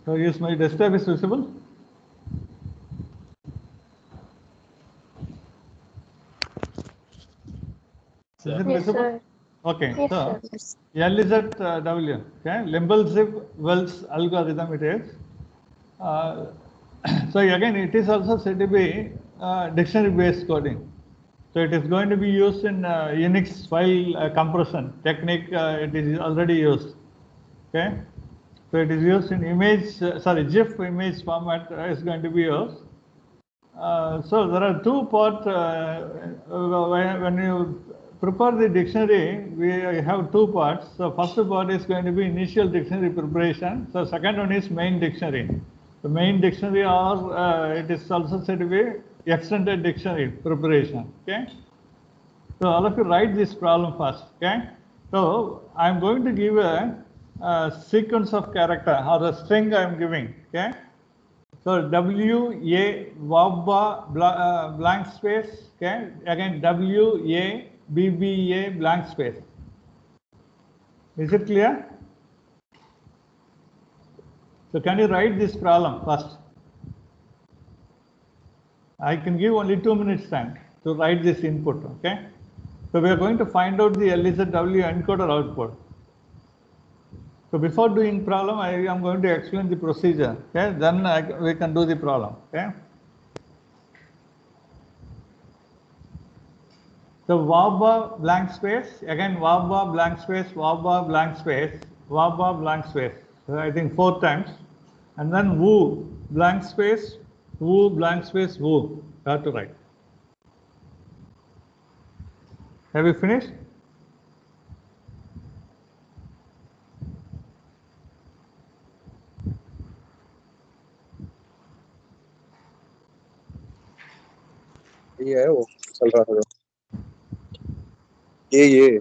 So is my desktop is visible? Is it Yes, visible? sir. Okay. Yes, So sir. L is at W. Okay. Limbel-Wells algorithm it is. So again, it is also said to be dictionary-based coding. So it is going to be used in Unix file compression technique. It is already used. Okay. So it is used in image, GIF image format is going to be used. So there are two parts. When you prepare the dictionary, we have two parts. So first part is going to be initial dictionary preparation. So second one is main dictionary. The main dictionary, or it is also said to be extended dictionary preparation. Okay. So all of you write this problem first. Okay. So I am going to give a sequence of character or a string I am giving. Okay. So W-A Wabba blank space. Okay. Again W-A B-B-A blank space. Is it clear? So can you write this problem first? I can give only 2 minutes time to write this input. Okay. So we are going to find out the LZW encoder output. So before doing problem, I am going to explain the procedure. Okay. Then we can do the problem. Okay. So Wabba blank space, again Wabba blank space, Wabba blank space, Wabba blank space. So I think 4 times. And then Woo blank space, Woo blank space, Woo. You have to write. Have you finished? ये है वो चल रहा था ये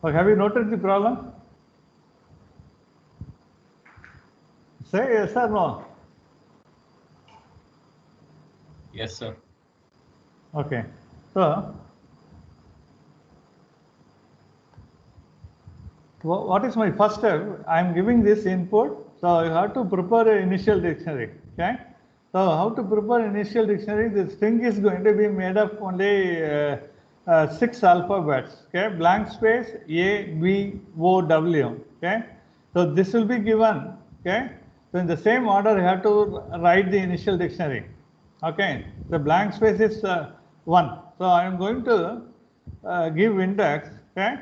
Or have you noted the problem? Say yes or no. Yes, sir. Okay. So what is my first step? I am giving this input. So you have to prepare an initial dictionary. Okay. So how to prepare initial dictionary? The string is going to be made of only 6 alphabets. Okay. Blank space A, B, O, W. Okay. So this will be given. Okay. So in the same order, you have to write the initial dictionary. Okay. The blank space is 1. So I am going to give index. Okay.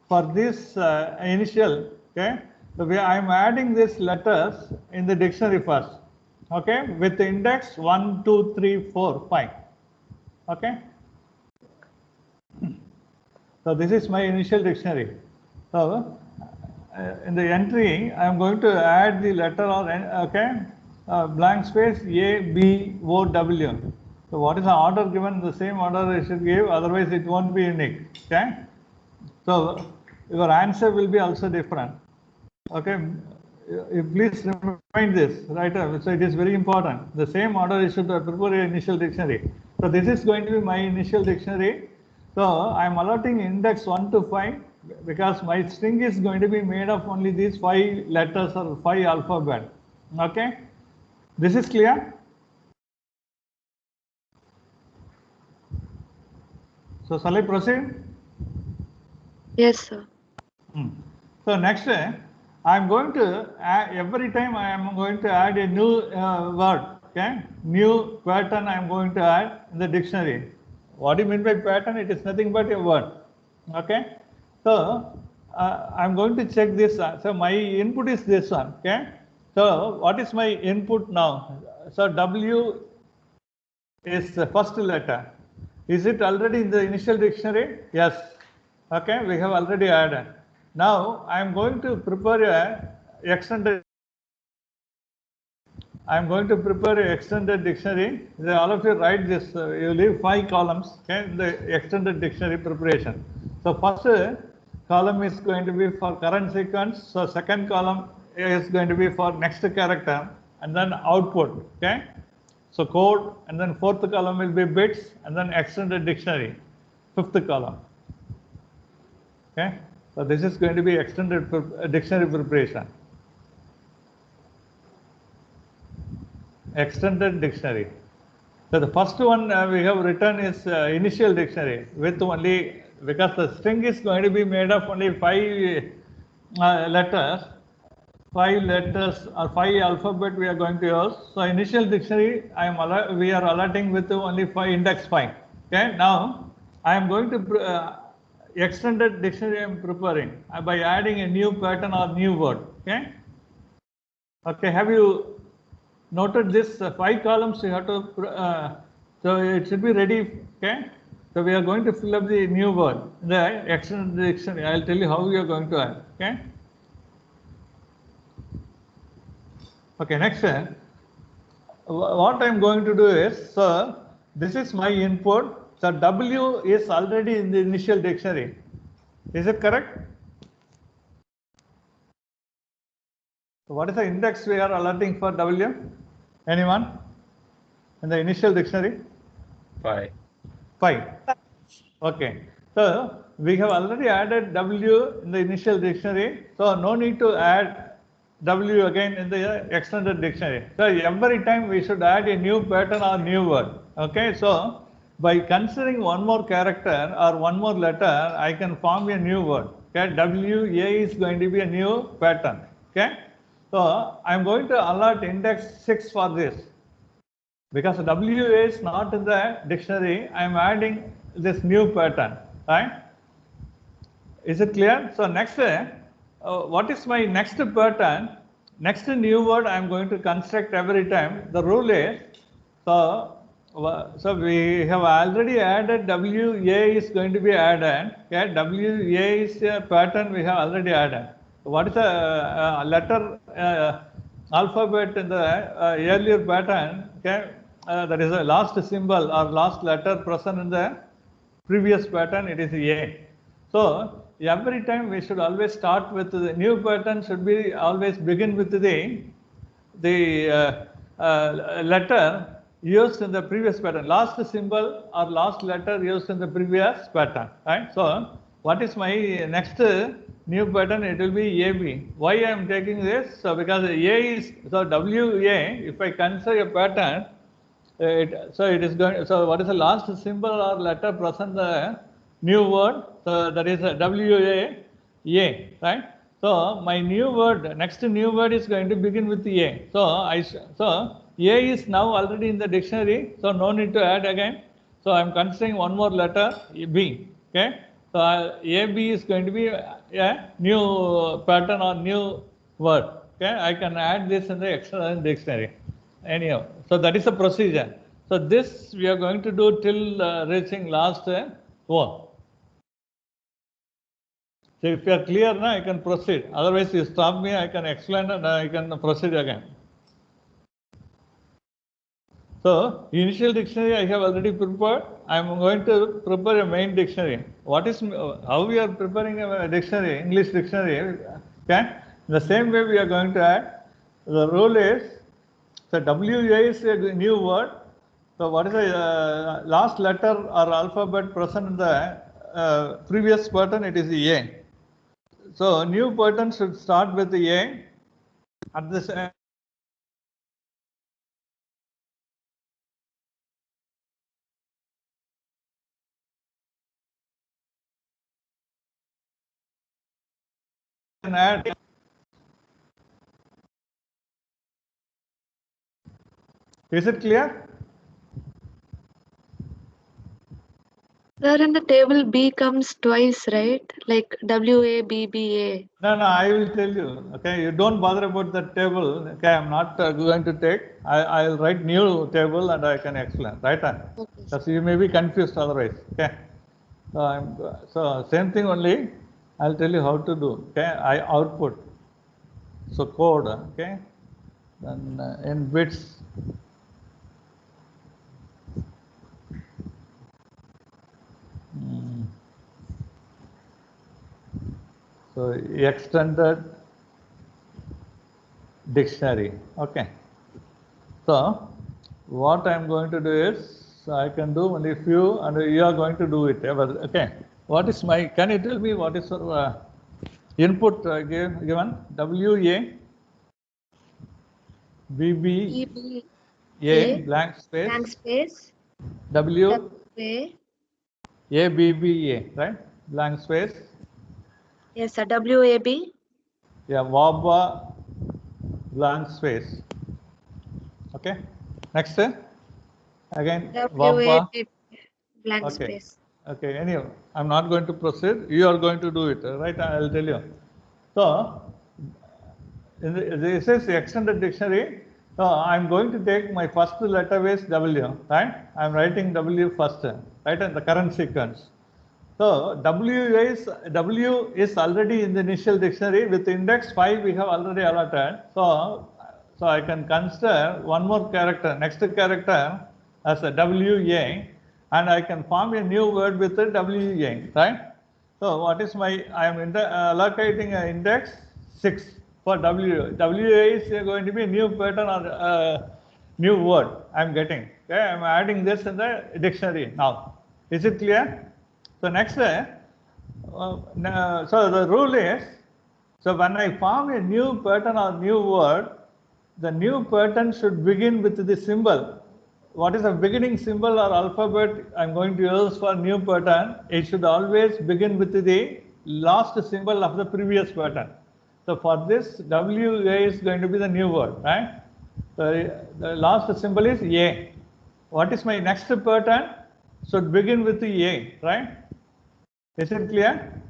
For this initial. Okay. So I am adding these letters in the dictionary first. Okay. With the index 1, 2, 3, 4, 5. Okay. So this is my initial dictionary. So in the entry, I am going to add the letter or okay, blank space A, B, O, W. So what is the order given? The same order I should give, otherwise it won't be unique. Okay. So your answer will be also different. Okay. Please remind this, right? So it is very important. The same order you should prepare your initial dictionary. So this is going to be my initial dictionary. So I am allotting index 1 to 5 because my string is going to be made of only these 5 letters or 5 alphabet. Okay. This is clear? So shall I proceed? Yes, sir. So next, I am going to add, every time I am going to add a new word. Okay, new pattern I am going to add in the dictionary. What do you mean by pattern? It is nothing but a word. Okay, so I am going to check this. So my input is this one. Okay, so what is my input now? So W is the first letter. Is it already in the initial dictionary? Yes. Okay, we have already added. Now I am going to prepare a extended I'm going to prepare an extended dictionary. All of you write this. You leave 5 columns. Okay, the extended dictionary preparation. So first column is going to be for current sequence. So second column is going to be for next character, and then output. Okay. So code, and then fourth column will be bits, and then extended dictionary, fifth column. Okay. So this is going to be extended dictionary preparation. Extended dictionary. So the first one we have written is initial dictionary with only, because the string is going to be made of only 5 letters. 5 letters or 5 alphabet we are going to use. So initial dictionary we are allotting with only 5 index 5. Okay. Now I am going to extended dictionary I am preparing by adding a new pattern or new word. Okay. Okay. Have you noted this 5 columns you have to, so it should be ready. Okay. So we are going to fill up the new word, the extended dictionary. I will tell you how we are going to add. Okay. Okay, next, what I am going to do is, so this is my input. So W is already in the initial dictionary. Is it correct? So what is the index we are allotting for W? Anyone? In the initial dictionary? 5. 5. Okay. So we have already added W in the initial dictionary. So no need to add W again in the extended dictionary. So every time we should add a new pattern or new word. Okay. So by considering one more character or one more letter, I can form a new word. Okay. WA is going to be a new pattern. Okay. So I am going to allot index 6 for this. Because WA is not in the dictionary, I am adding this new pattern. Right? Is it clear? So next, what is my next pattern? Next new word I am going to construct every time. The rule is, so we have already added WA is going to be added. Okay, WA is a pattern we have already added. What is the letter alphabet in the earlier pattern? Okay, that is the last symbol or last letter present in the previous pattern. It is A. So every time we should always start with the new pattern should be always begin with the letter used in the previous pattern, last symbol or last letter used in the previous pattern. Right. So what is my next new pattern? It will be AB. Why I am taking this? So because A is, so WA, if I consider a pattern, so it is going, so what is the last symbol or letter present the new word? So that is WA, right? So my new word, next new word is going to begin with A. So A is now already in the dictionary, so no need to add again. So I am considering one more letter, B. Okay. So AB is going to be a new pattern or new word. Okay. I can add this in the external dictionary. Anyhow, so that is the procedure. So this we are going to do till reaching last O. So if you are clear now, I can proceed. Otherwise, you stop me, I can explain and I can proceed again. So initial dictionary I have already prepared. I am going to prepare a main dictionary. What is, how we are preparing a dictionary, English dictionary? Okay. The same way we are going to add. The rule is, so WA is a new word. So what is the last letter or alphabet present in the previous pattern? It is the A. So new pattern should start with the A. At this add. Is it clear? Sir, in the table B comes twice, right? Like WABBA. No, I will tell you. Okay, you don't bother about that table. Okay, I am not going to take. I will write new table and I can explain. Right? Okay. Because you may be confused otherwise. Okay. So same thing only. I'll tell you how to do. Okay, I output. So code. Okay. Then in bits, so extended dictionary. Okay. So what I am going to do is I can do only few, and you are going to do it. Okay. What is my? Can you tell me what is your input given? WA, BB, EB A A blank blank space, space W, WA. A, B, B, A, right? Blank space. Yes, sir. WAB. Yeah, WABA, blank space. Okay. Next, again, WABA. WAB blank Okay. space. Okay. Anyway, I'm not going to proceed. You are going to do it, right? I'll tell you. So, this is extended dictionary. So, I'm going to take my first letter is W, right? I'm writing W first, right? In the current sequence. So W is already in the initial dictionary. With index 5 we have already allotted. So I can consider one more character, next character as a WA, and I can form a new word with the WA, right? So what is my, I am allocating an index 6 for W. WA is going to be a new pattern or new word I am getting. Okay, I am adding this in the dictionary now. Is it clear? So next, so the rule is, so when I form a new pattern or new word, the new pattern should begin with the symbol. What is the beginning symbol or alphabet I'm going to use for new pattern? It should always begin with the last symbol of the previous pattern. So for this, WA is going to be the new word, right? So the last symbol is A. What is my next pattern? Should begin with the A, right? Is it clear?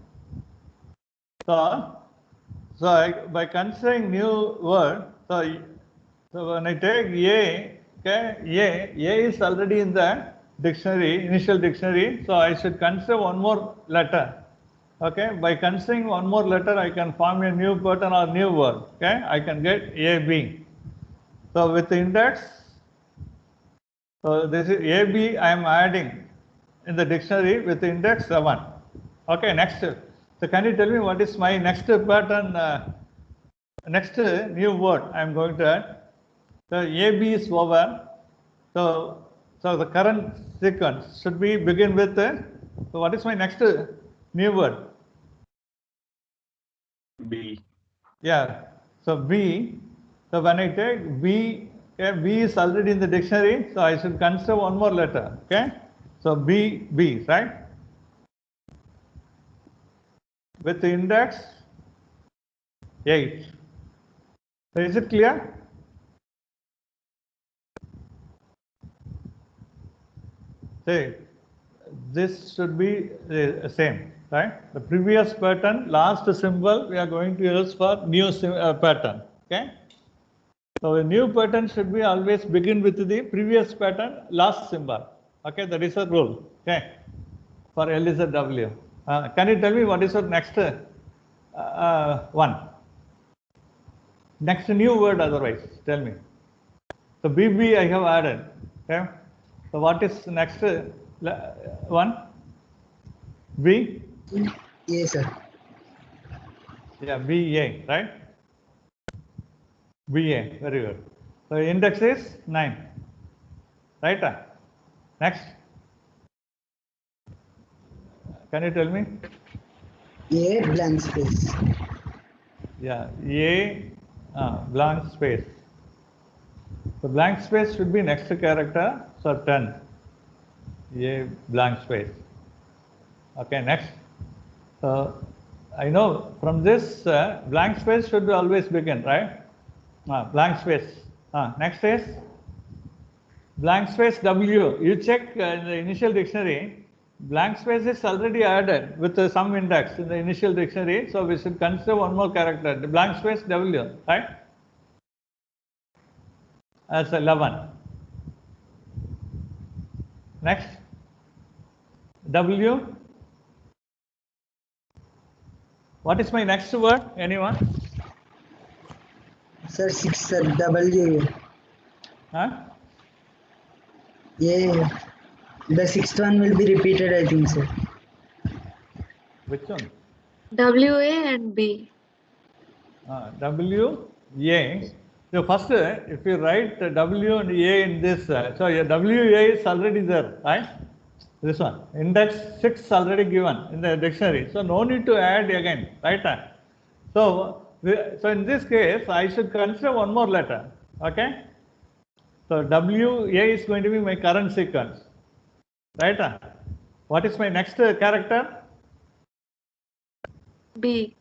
So, by considering new word, so when I take A, okay, A is already in the dictionary, initial dictionary, so I should consider one more letter. Okay, by considering one more letter, I can form a new pattern or new word. Okay, I can get AB. So with the index, so this is AB I am adding in the dictionary with the index 7. Okay, next. So can you tell me what is my next pattern, next new word I am going to add? So AB is over. So the current sequence should be begin with, so what is my next new word? B. Yeah, so B. So when I take B, okay, B is already in the dictionary, so I should consider one more letter. Okay, so B, right? With the index 8. So is it clear? See, this should be same, right? The previous pattern, last symbol, we are going to use for new pattern. Okay. So a new pattern should be always begin with the previous pattern, last symbol. Okay, that is a rule. Okay, for LZW. Can you tell me what is your next one? Next new word otherwise, tell me. So BB I have added. Okay. So what is next one? B? Yes, sir. Yeah, BA, right? BA, very good. So index is 9. Right? Next. Can you tell me? A blank space. Yeah, A blank space. The blank space should be next character, so 10. A blank space. Okay, next. So I know from this blank space should be always begin, right? Blank space. Next is blank space W. You check in the initial dictionary, blank space is already added with some index in the initial dictionary. So we should consider one more character, the blank space W, right? As 11. Next, W. What is my next word? Anyone? Sir, 6, sir. W. Huh? Yeah. The sixth one will be repeated, I think, sir. Which one? WA and B. W, A. So first, if you write W and A in this, so your WA is already there, right? This one, index 6 already given in the dictionary. So no need to add again, right? So in this case, I should consider one more letter, okay? So WA is going to be my current sequence, right? What is my next character? B.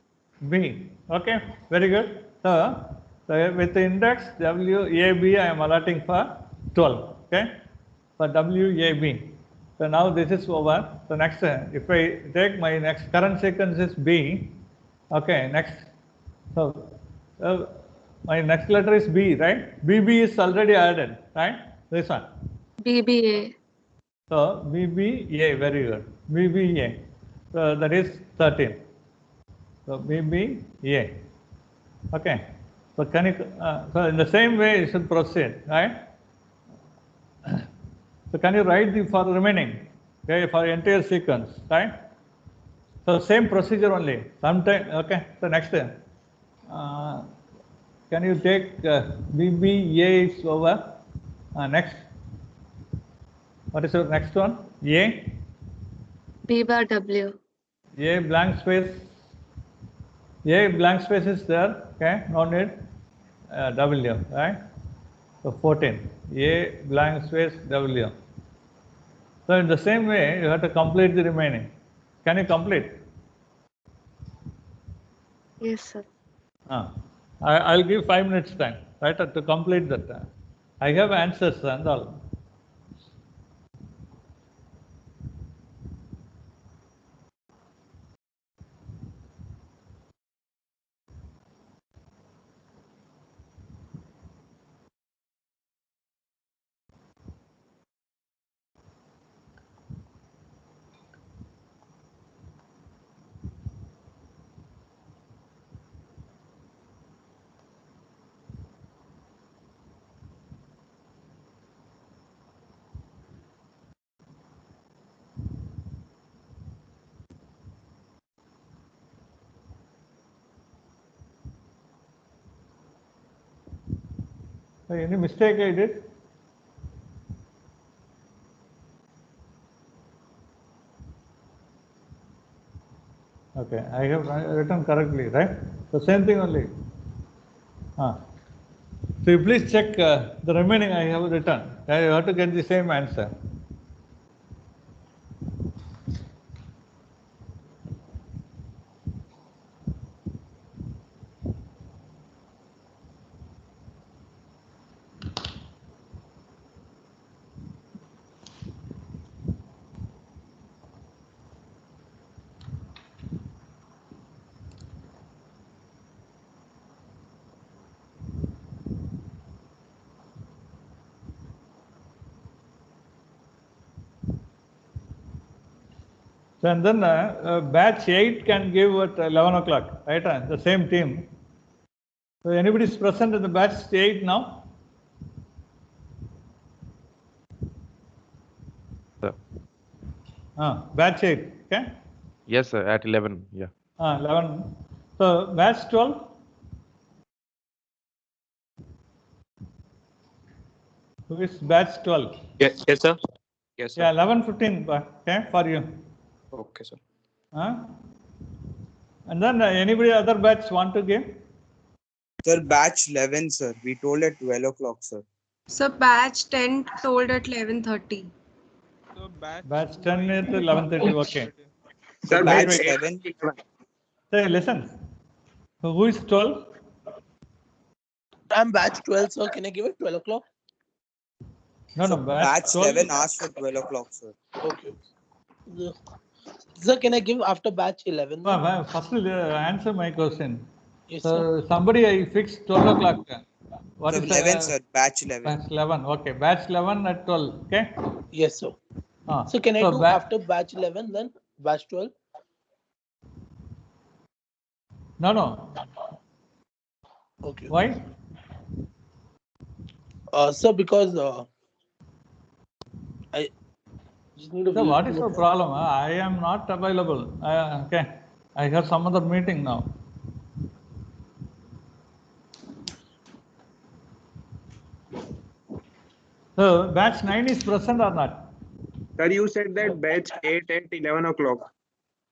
B. Okay, very good. So with the index WAB, I am allotting for 12. Okay, for WAB. So now this is over. So next, if I take my next current sequence is B. Okay, next. So my next letter is B, right? BB is already added, right? This one. BBA. So BBA, very good. BBA. So that is 13. So BBA. Okay. So can you, so in the same way you should proceed, right? So can you write the for remaining, okay, for entire sequence, right? So same procedure only. Sometime, okay. So next, can you take BBA is over? Next, what is your next one? A. B bar W. A blank space. A blank space is there. Okay, no need. W, right? So 14. A blank space W. So in the same way, you have to complete the remaining. Can you complete? Yes, sir. I'll give 5 minutes time, right, to complete that. I have answers and all. So any mistake I did? Okay, I have written correctly, right? So same thing only. So you please check the remaining I have written. You have to get the same answer. So and then batch 8 can give at 11 o'clock, right? The same team. So anybody is present in the batch 8 now? Sir. Batch 8, okay? Yes, sir, at 11, yeah. 11. So batch 12? Who is batch 12? Yes, sir. Yes, sir. Yeah, 11:15, okay, for you. Okay, sir. And then anybody other batch want to give? Sir, batch 11, sir. We told at 12 o'clock, sir. So batch 10 told at 11:30. So Batch 10 at 11:30, okay. Sir, Wait, batch wait. 11. Say, listen. So who is 12? I'm batch 12, so can I give it 12 o'clock? No, So no, batch 12. 11 asked for 12 o'clock, sir. Okay. Sir, can I give after batch 11? First, answer my question. Yes, So sir. somebody I fixed 12 o'clock. What So is 11, sir. Batch 11. Batch 11. Okay, batch 11 at 12. Okay. Yes, sir. So can I do after batch 11 then batch 12? No, no. Okay. Why? Sir, because I just need a So week what to is look your at- problem? I am not available. Okay, I have some other meeting now. So batch 9 is present or not? Sir, you said that batch 8 at 11 o'clock.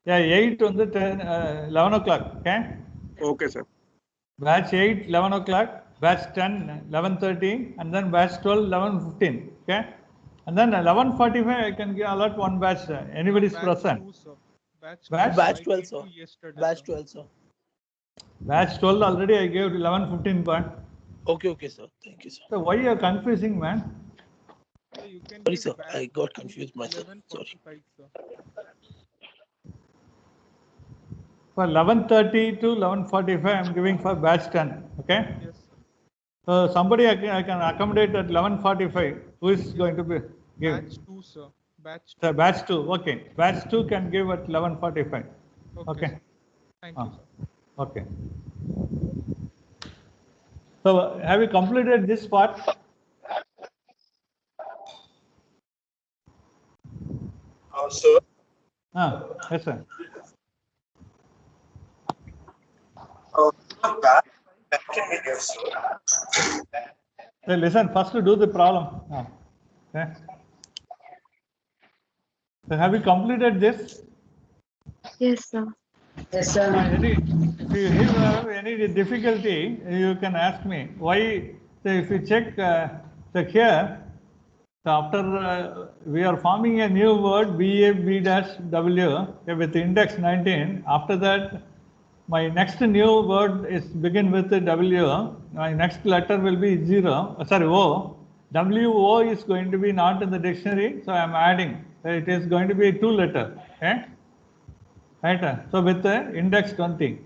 Yeah, 8 on the 10, 11 o'clock. Okay. Okay, sir. Batch 8, 11 o'clock. Batch 10, 11:30, and then batch 12, 11:15. Okay. And then 11:45, I can allot one batch. Anybody is present. Batch? Batch 12, sir. Batch 12, sir. Batch 12 already I gave 11:15 point. Okay, sir. Thank you, sir. So why you are confusing, man? Sorry, sir. I got confused myself. Sorry. For 11:30 to 11:45, I am giving for batch 10. Okay. Yes. So somebody I can accommodate at 11:45. Who is going to be give? Batch 2, sir. So batch 2. Okay. Batch 2 can give at 11:45. Okay. Thank you, sir. Okay. So have you completed this part? Sir. Yes, sir. So listen, first to do the problem. Okay. So have you completed this? Yes, sir. Yes, sir. If you have any difficulty, you can ask me. Why? So if you check here, so after we are forming a new word BA B dash W with index 19. After that, my next new word is begin with W. My next letter will be 0. Sorry, O. WO is going to be not in the dictionary, so I am adding. So it is going to be 2 letter. Okay. Right. So with the index 20.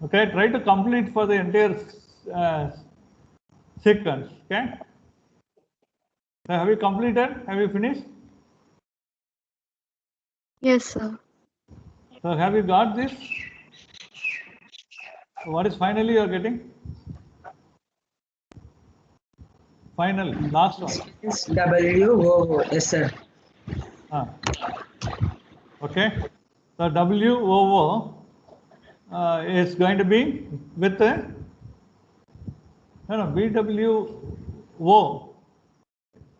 Okay. Try to complete for the entire sequence. Okay. So have you completed? Have you finished? Yes, sir. So have you got this? What is finally you are getting? Final, last one. It's WO. Yes, sir. Okay. So WOO is going to be with BWO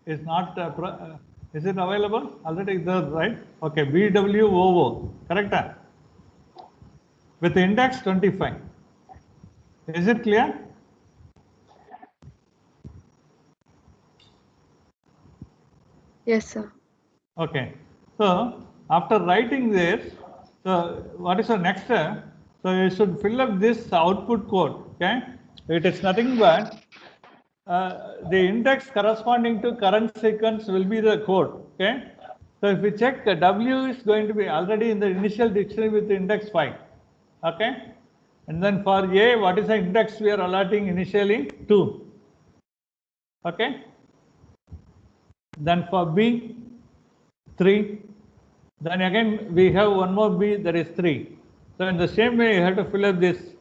is not, is it available? Already there, right? Okay, BWOO, correct? With index 25. Is it clear? Yes, sir. Okay. So after writing this, so what is the next step? So you should fill up this output code. Okay. It is nothing but the index corresponding to current sequence will be the code. Okay. So if we check, W is going to be already in the initial dictionary with the index 5. Okay. And then for A, what is the index we are allotting initially? 2. Okay. Then for B, 3. Then again we have one more B, that is 3. So in the same way you have to fill up this.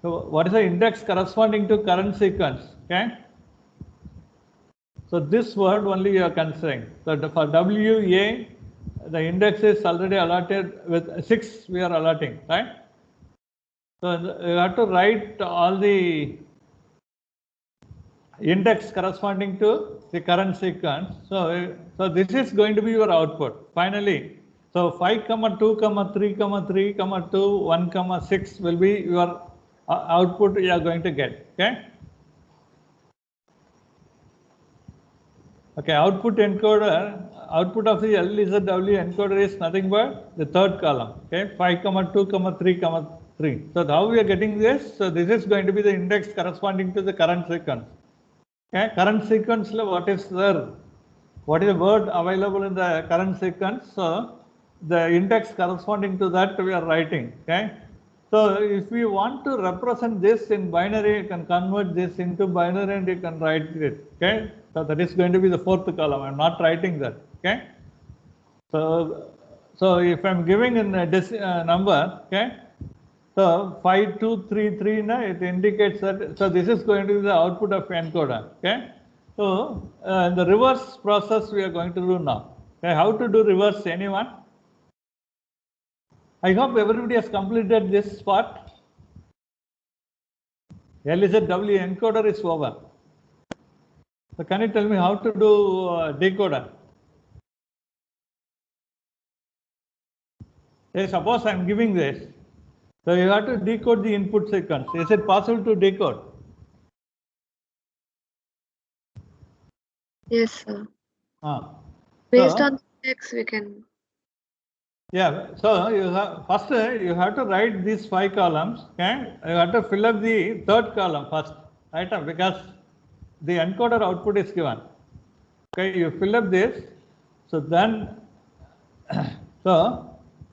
So what is the index corresponding to current sequence? Okay. So this word only you are considering. So for WA, the index is already allotted with 6 we are allotting, right? So you have to write all the index corresponding to the current sequence. So this is going to be your output finally. So 5, 2, 3, 3, 2, 1, 6 will be your output you are going to get. Okay. Okay. Output encoder, output of the LZW encoder is nothing but the third column. Okay. 5, 2, 3, 3. So how we are getting this? So this is going to be the index corresponding to the current sequence. Okay, current sequence, what is there? What is the word available in the current sequence? So the index corresponding to that we are writing. Okay. So if we want to represent this in binary, you can convert this into binary and you can write it. Okay. So that is going to be the fourth column. I am not writing that. Okay. So if I am giving in this number, okay. So 5233, na, it indicates that, so this is going to be the output of encoder. Okay. So the reverse process we are going to do now. Okay. How to do reverse, anyone? I hope everybody has completed this part. LZW encoder is over. So can you tell me how to do decoder? Say suppose I am giving this. So you have to decode the input sequence. Is it possible to decode? Yes, sir. So, Based on text, we can. yeah, so you have first you have to write these 5 columns. Okay, you have to fill up the third column first, right? Because the encoder output is given. Okay, you fill up this. So then, so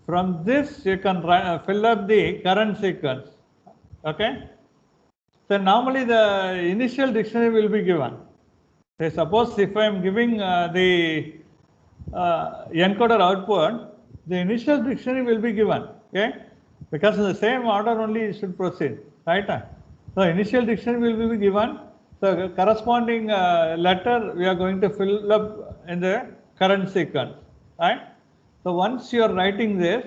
from this you can fill up the current sequence. Okay. So normally the initial dictionary will be given. Say suppose if I am giving the encoder output, the initial dictionary will be given. Okay, because in the same order only you should proceed, right? So initial dictionary will be given. So corresponding letter we are going to fill up in the current sequence, right? So once you are writing this,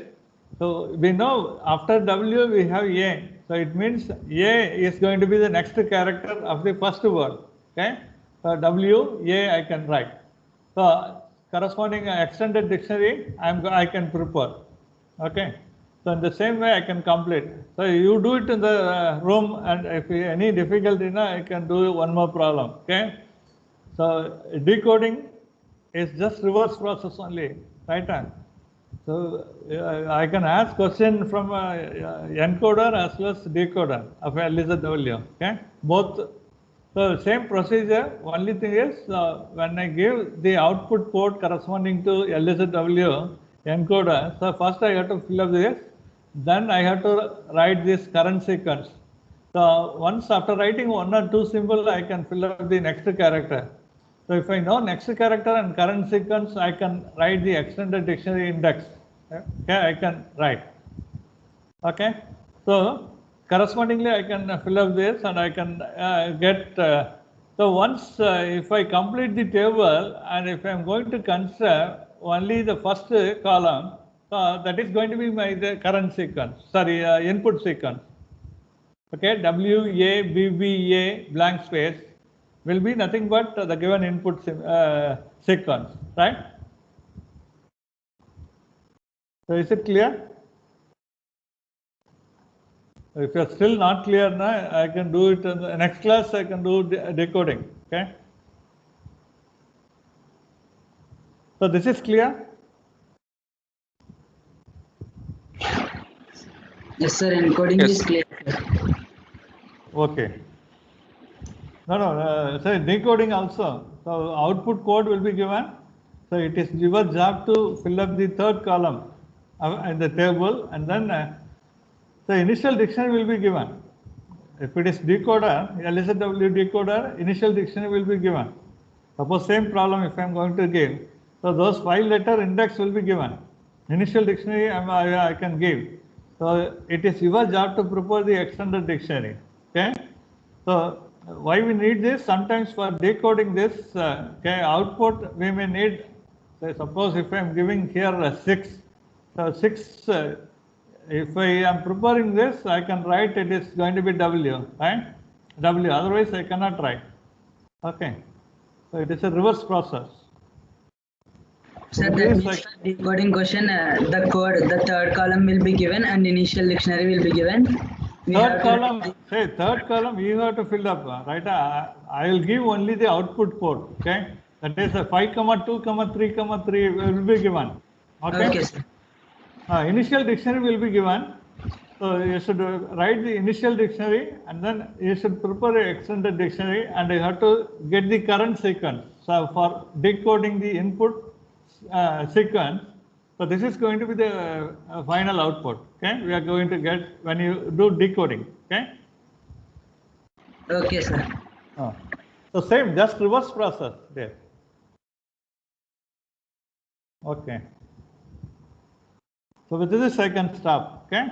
so we know after W we have A. So it means A is going to be the next character of the first word. Okay. So W, A I can write. So corresponding extended dictionary I can prepare. Okay. So in the same way I can complete. So you do it in the room, and if any difficulty, I can do one more problem. Okay. So decoding is just reverse process only, right? So I can ask question from encoder as well as decoder of LZW. Okay, both. So same procedure. Only thing is when I give the output port corresponding to LZW encoder. So first I have to fill up this. Then I have to write this current sequence. So once after writing 1 or 2 symbol, I can fill up the next character. So if I know next character and current sequence, I can write the extended dictionary index. Okay, I can write. Okay, so correspondingly, I can fill up this and I can get. So once if I complete the table and if I am going to consider only the first column, that is going to be the current sequence. Sorry, input sequence. Okay, WA, blank space will be nothing but the given input sequence, right? So is it clear? If you are still not clear, I can do it in the next class. I can do decoding. Okay. So this is clear. Yes, sir. Encoding Yes. is clear. Okay. No. So decoding also. So output code will be given. So it is your job to fill up the third column in the table, and then the initial dictionary will be given. If it is decoder, LZW decoder, initial dictionary will be given. Suppose same problem if I am going to give. So those 5-letter index will be given. Initial dictionary I can give. So it is your job to prepare the extended dictionary. Okay. So why we need this? Sometimes for decoding this output we may need. Say suppose if I am giving here 6. So 6. If I am preparing this, I can write it is going to be W, right? W. Otherwise, I cannot write. Okay. So it is a reverse process. Sir, that means for decoding question, the code, the third column will be given and initial dictionary will be given. Third column, you have to fill up, right? I will give only the output code. Okay. That is a 5, 2, 3, 3 will be given. Okay. Okay, sir. Initial dictionary will be given. So you should write the initial dictionary and then you should prepare an extended dictionary and you have to get the current sequence. So for decoding the input sequence, so this is going to be the final output. Okay, we are going to get when you do decoding. Okay. Okay, sir. So same, just reverse process there. Okay. So with this I can stop. Okay.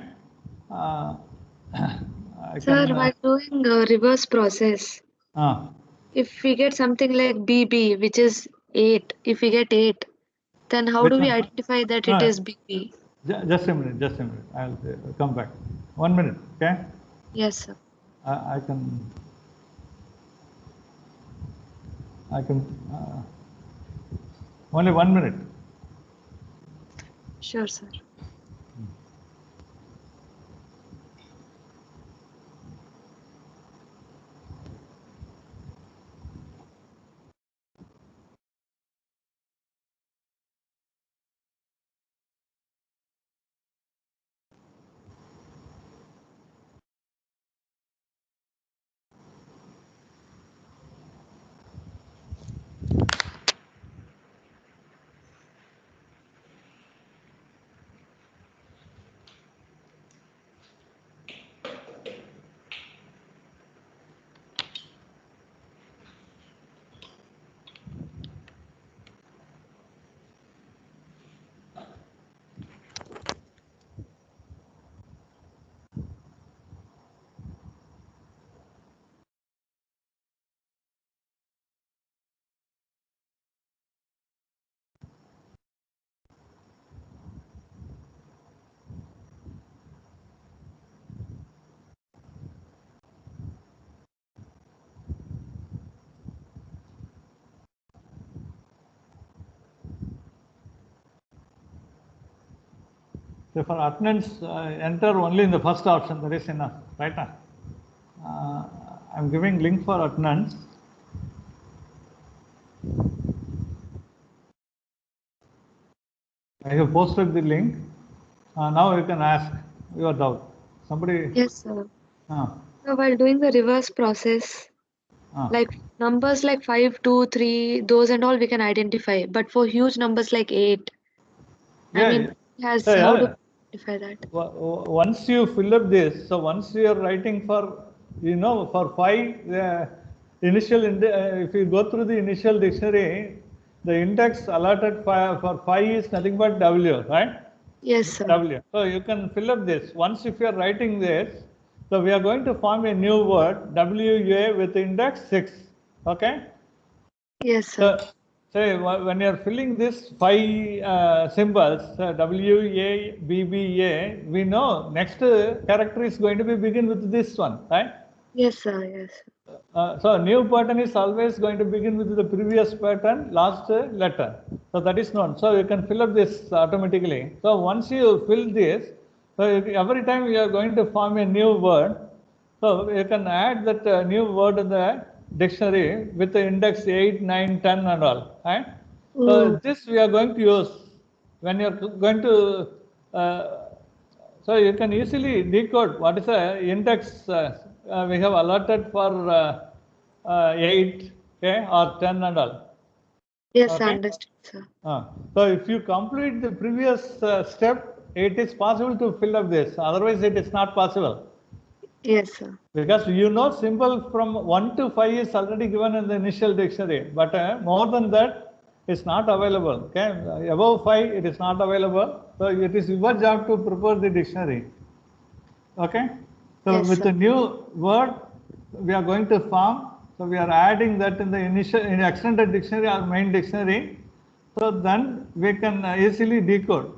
I Sir, can, while doing reverse process, if we get something like BB, which is 8, if we get 8, then how which do we one? identify that No, it is BB? Just a minute, just a minute. I'll come back. 1 minute, okay? Yes, sir. I can, only 1 minute. Sure, sir. So for attendance, enter only in the first option, that is enough, right? I'm giving link for attendance. I have posted the link. Now you can ask your doubt. Somebody? Yes, sir. So while doing the reverse process, like numbers like 5, 2, 3, those and all we can identify. But for huge numbers like 8, Yeah, I mean, how to identify that? Once you fill up this, so once you are writing for, for 5, the initial, if you go through the initial dictionary, the index allotted for 5 is nothing but W, right? Yes, sir. W. So you can fill up this. Once if you are writing this, so we are going to form a new word, WA with index 6, okay? Yes, sir. So when you are filling this 5 symbols, WA, BBA, we know next character is going to be begin with this one, right? Yes, sir. Yes. So new pattern is always going to begin with the previous pattern, last letter. So that is known. So you can fill up this automatically. So once you fill this, so every time you are going to form a new word, so you can add that new word in the dictionary with the index 8, 9, 10 and all, right? So this we are going to use when you are going to, so you can easily decode what is the index we have allotted for 8, okay, or 10 and all. Yes, okay? understood, sir. So if you complete the previous step, it is possible to fill up this. Otherwise, it is not possible. Yes, sir. Because symbol from 1 to 5 is already given in the initial dictionary, but more than that is not available. Okay, above 5 it is not available. So it is your job to prepare the dictionary. Okay, so Yes, with sir. the new word we are going to form. So we are adding that in the in extended dictionary or main dictionary. So then we can easily decode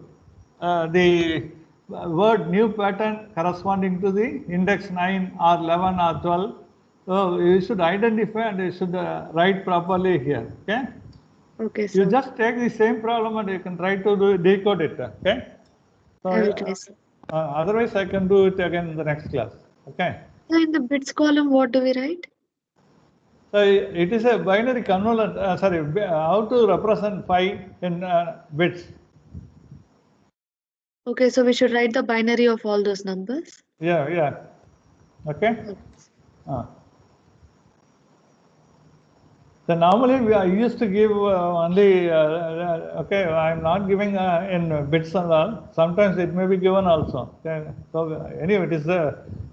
the word new pattern corresponding to the index 9 or 11 or 12. So you should identify and you should write properly here. Okay. Okay, sir. You just take the same problem and you can try to decode it. Okay. So, I will try, sir. otherwise, I can do it again in the next class. Okay. So in the bits column, what do we write? So it is a binary convolution. How to represent 5 in bits? Okay, so we should write the binary of all those numbers. Yeah. Okay. So normally I used to give only, okay, I'm not giving in bits and all. Sometimes it may be given also. Okay. So anyway, it is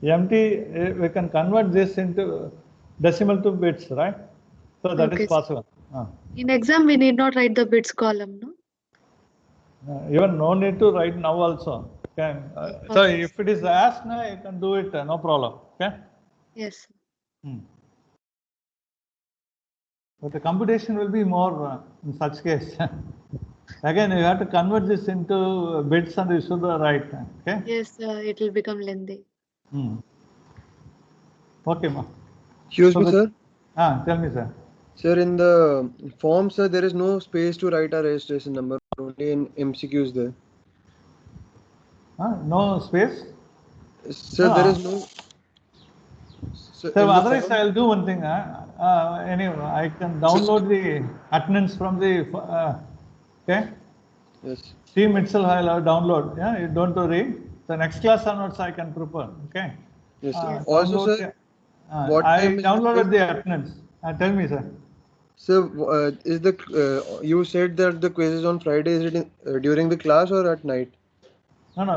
empty. We can convert this into decimal to bits, right? So that is possible. In exam, we need not write the bits column, no? Even no need to write now also. Okay. So if it is asked now, you can do it, no problem. Okay. Yes. But the computation will be more in such case. Again, you have to convert this into bits and you should write. Okay. Yes, it will become lengthy. Okay, ma. Excuse me, sir. Tell me, sir. Sir, in the form, sir, there is no space to write our registration number. Only in MCQs there. No space? Sir, there is no. So otherwise, I'll do one thing. Anyway, I can download the attendance from the. Okay. Yes. Team itself, I'll download. Yeah, you don't worry. The next class onwards, I can prepare. Okay. Yes, sir. Also, sir, what I time is downloaded the attendance. Tell me, sir. Sir, is the you said that the quiz is on Friday? Is it during the class or at night? No, no.